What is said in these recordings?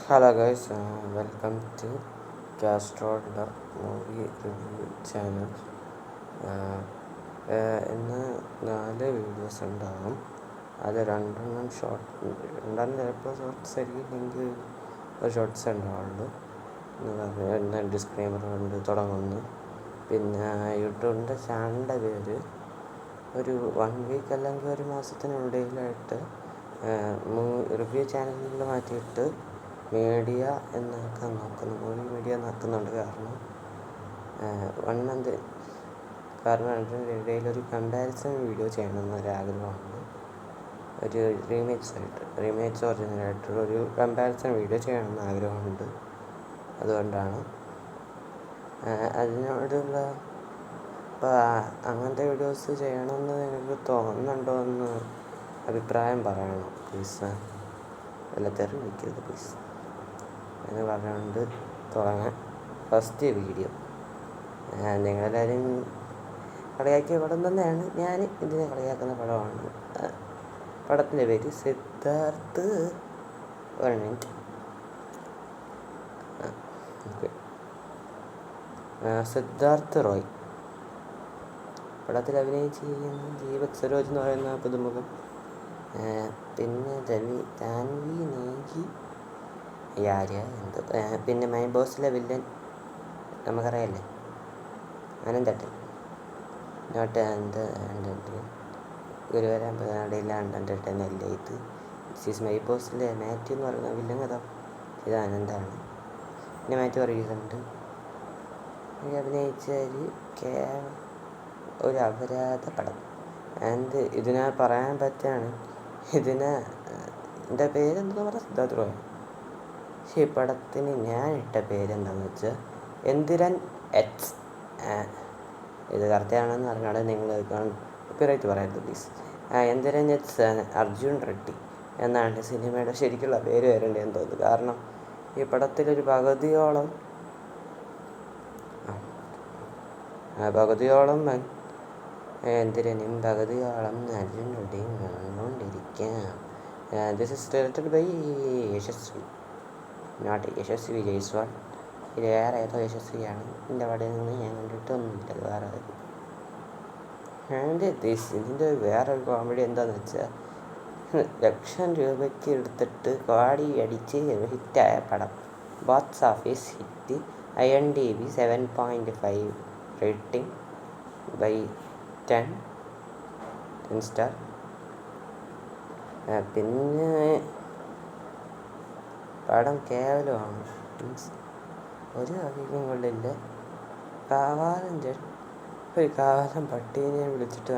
Hello guys, welcome to Castroller movie review channel. ഇന്ന് 4 videos ഉണ്ടാകും. അത് രണ്ടെണ്ണം ചിലപ്പോൾ ഷോർട്ട്സ് ആയിരിക്കും, ഒരു ഷോർട്ട്സ് ഉണ്ടാവുള്ളൂ എന്ന് ഡിസ്ക്ലെയിമർ കൊണ്ട് തുടങ്ങുന്നു. പിന്നെ യൂട്യൂബിൻ്റെ ചാനലിൻ്റെ പേര് ഒരു 1 വീക്ക് അല്ലെങ്കിൽ ഒരു മാസത്തിനുള്ളിലായിട്ട് റിവ്യൂ ചാനലിൽ മാറ്റിയിട്ട് മീഡിയ എന്നാക്കാൻ നോക്കുന്നു. മൂവി മീഡിയ എന്നാക്കുന്നുണ്ട്. കാരണം അതിൻ്റെ ഇടയിലൊരു കമ്പാരിസൺ വീഡിയോ ചെയ്യണമെന്നൊരാഗ്രഹമുണ്ട്. ഒരു റീമേക്സ് ഒറിജിനലായിട്ടുള്ള ഒരു കമ്പാരിസൺ വീഡിയോ ചെയ്യണമെന്ന് ആഗ്രഹമുണ്ട്. അതുകൊണ്ടാണ് അതിനോടുള്ള അങ്ങനത്തെ വീഡിയോസ് ചെയ്യണമെന്ന് നിങ്ങൾക്ക് തോന്നുന്നുണ്ടോ എന്ന് അഭിപ്രായം പറയണം പ്ലീസ്. വല്ല തെറി വിളിക്കരുത് പ്ലീസ് എന്ന് പറഞ്ഞുകൊണ്ട് തുടങ്ങാൻ. ഫസ്റ്റ് വീഡിയോ നിങ്ങളെല്ലാവരും കളിയാക്കിയ പടം തന്നെയാണ്. ഞാൻ ഇതിനെ കളിയാക്കുന്ന പടമാണ്. പടത്തിൻ്റെ പേര് സിദ്ധാർത്ഥ്. ഒരു മിനിറ്റ്. സിദ്ധാർത്ഥ് റോയ് പടത്തിൽ അഭിനയിച്ചിരിക്കുന്ന ദീപക് സരോജ് എന്ന് പറയുന്ന പുതുമുഖം. പിന്നെ താൻവി നേഗി പിന്നെ മൈ ബോസിലെ വില്ലൻ നമുക്കറിയാമല്ലേ, അനന്തട്ടൻ. നോട്ട് ഗുരുവരാൻ പതിനാടില്ല അനന്തട്ടൻ അല്ല ഇത്. മൈ ബോസിലെ മാത്യു എന്ന് പറയുന്ന വില്ലൻ കഥ ഇത് അനന്താണ്. പിന്നെ മാത്യു പറയുന്നുണ്ട് അഭിനയിച്ച ഒരു അപരാധ പടം. ഇതിനെ പറയാൻ പറ്റാണ്. എൻ്റെ പേരെന്തെന്ന് പറഞ്ഞാൽ സിദ്ധാർത്ഥ് റോയ്. പക്ഷേ ഈ പടത്തിന് ഞാൻ ഇട്ട പേരെന്താണെന്ന് വെച്ചാൽ എന്തിരൻ എച്ച്. ഇത് കറക്റ്റാണെന്ന് അറിഞ്ഞാൽ നിങ്ങൾ കോപ്പിറൈറ്റ് പറയരുത് പ്ലീസ്. എന്തിരൻ എച്ച് അർജുൻ റെഡ്ഡി എന്നാണ് സിനിമയുടെ ശരിക്കുള്ള പേര് വരേണ്ടതെന്ന് തോന്നുന്നു. കാരണം ഈ പടത്തിലൊരു പകുതിയോളം എന്തിരനും പകുതിയോളം അർജുൻ റെഡ്ഡിയും കണ്ടുകൊണ്ടിരിക്കാം. This is directed by Yashasvi, not Yashasvi Jaiswal. ഇത് വേറെ ഏതോ യശസ്വിയാണ്. എൻ്റെ പടയിൽ നിന്ന് ഞാൻ കണ്ടിട്ടൊന്നുമില്ല. അത് വേറെ ഇതിൻ്റെ വേറൊരു കോമഡി എന്താണെന്ന് വെച്ചാൽ ₹1,00,000 എടുത്തിട്ട് കോടി അടിച്ച് ഹിറ്റായ പടം. Box office hit. IMDb 7.5 rating by 10 star. പിന്നെ പടം കേവലമാണ്. ഒരു കാര്യവും കൊള്ളില്ല. ഒരു കാവാലൻ പട്ടീനെ വിളിച്ചിട്ട്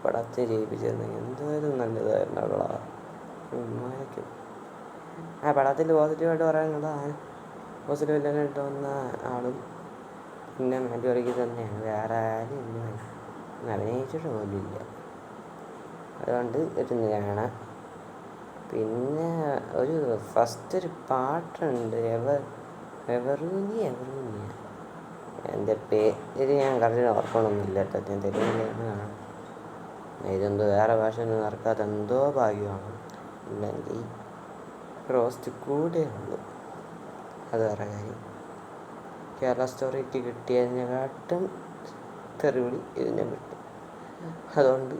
പടത്തെ ജയിപ്പിച്ചിരുന്നെങ്കിൽ എന്തായാലും നല്ലതായിരുന്നു. ഉമ്മായിരിക്കും പടത്തിൽ പോസിറ്റീവായിട്ട് പറയാനുള്ള പോസിറ്റീവ് ഇല്ലാനായിട്ട് വന്ന ആളും പിന്നെ മാറ്റി തന്നെയാണ്. വേറെ ആരും ഇന്ന് അഭിനയിച്ചിട്ട് പോലും ഇല്ല. അതുകൊണ്ട് ഇരുന്ന് കാണാം. പിന്നെ ഫസ്റ്റ് പാട്ടുണ്ട്, എവറൂനിയ. എൻ്റെ പേര് ഞാൻ കറക്റ്റ് ഓർക്കണമെന്നില്ല കേട്ടോ. ഞാൻ തെലുങ്കിലാണ് കാണാം. ഇതെന്തോ വേറെ ഭാഷ ഒന്നും നടക്കാത്ത എന്തോ ഭാഗ്യമാണ്. ഇല്ലെങ്കിൽ റോസ്റ്റ് കൂടെ ഉള്ളൂ. അത് വേറെ കാര്യം. കേരള സ്റ്റോറിക്ക് കിട്ടിയതിനെക്കാട്ടും തെറിവിളി ഇതിനെ കിട്ടും. അതുകൊണ്ട്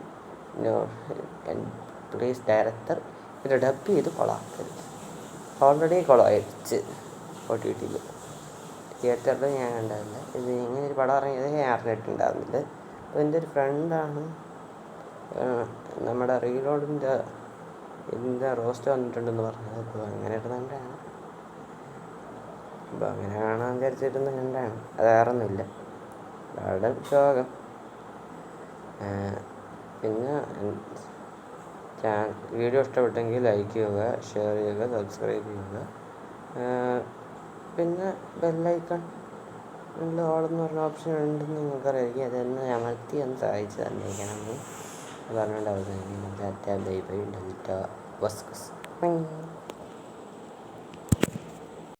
പ്ലീസ് ഡയറക്ടർ ഇത് ഡബ് ചെയ്ത് കൊളാക്കരുത്. ഓൾറെഡി കൊളായിച്ച് OTTയിൽ. തിയേറ്ററിൽ ഞാൻ കണ്ടതില്ല. ഇത് ഇങ്ങനെ ഒരു പടം ഇറങ്ങിയത് ഞാൻ അറിഞ്ഞിട്ടുണ്ടാകുന്നില്ല. അപ്പോൾ എൻ്റെ ഒരു ഫ്രണ്ടാണ് നമ്മുടെ റീലോഡിൻ്റെ റോസ്റ്റ് വന്നിട്ടുണ്ടെന്ന് പറഞ്ഞത്. അപ്പോൾ അങ്ങനെ ഇടുന്നുണ്ടാണ്. അപ്പോൾ അങ്ങനെ കാണാൻ വിചാരിച്ചിരുന്ന കണ്ടാണ്. അത് വേറൊന്നുമില്ല. അവിടെ ശോകം. പിന്നെ വീഡിയോ ഇഷ്ടപ്പെട്ടെങ്കിൽ ലൈക്ക് ചെയ്യുക, ഷെയർ ചെയ്യുക, സബ്സ്ക്രൈബ് ചെയ്യുക. പിന്നെ ബെല്ലൈക്കൺ ഓളെന്ന് പറഞ്ഞ ഓപ്ഷൻ ഉണ്ടെന്ന് നിങ്ങൾക്കറിയായിരിക്കും. അതൊന്ന് അമർത്തി ഒന്ന് സഹായിച്ച് തന്നേക്കണമെന്ന് പറഞ്ഞുകൊണ്ട് അവസാനിക്കുന്നു. Bye bye.